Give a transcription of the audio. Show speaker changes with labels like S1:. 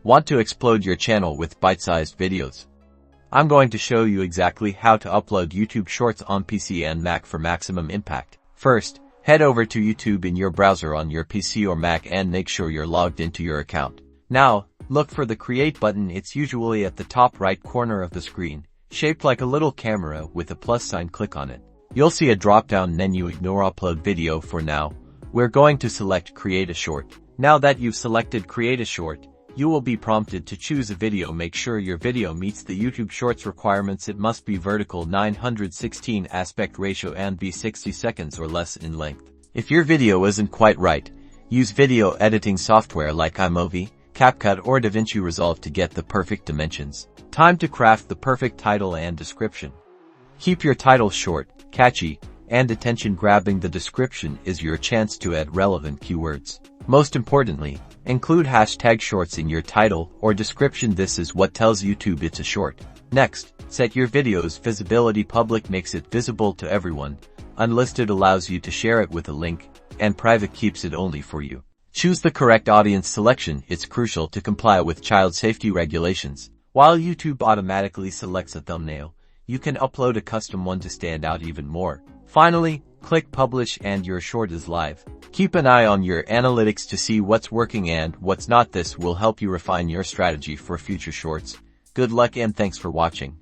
S1: Want to explode your channel with bite-sized videos? I'm going to show you exactly how to upload YouTube Shorts on PC and Mac for maximum impact. First, head over to YouTube in your browser on your PC or Mac and make sure you're logged into your account. Now, look for the Create button. It's usually at the top right corner of the screen, shaped like a little camera with a plus sign. Click on it. You'll see a drop-down menu. Ignore Upload Video for now. We're going to select Create a Short. Now that you've selected Create a Short, you will be prompted to choose a video. Make sure your video meets the YouTube Shorts requirements. It must be vertical, 916 aspect ratio, and be 60 seconds or less in length. If your video isn't quite right, use video editing software like iMovie, CapCut, or DaVinci Resolve to get the perfect dimensions. Time to craft the perfect title and description. Keep your title short, catchy, and attention-grabbing. The description is your chance to add relevant keywords. Most importantly, include hashtag shorts in your title or description. This is what tells YouTube it's a short. Next, set your video's visibility. Public makes it visible to everyone. Unlisted allows you to share it with a link, and private keeps it only for you. Choose the correct audience selection. It's crucial to comply with child safety regulations. While YouTube automatically selects a thumbnail, you can upload a custom one to stand out even more. Finally, click Publish and your short is live. Keep an eye on your analytics to see what's working and what's not. This will help you refine your strategy for future shorts. Good luck and thanks for watching.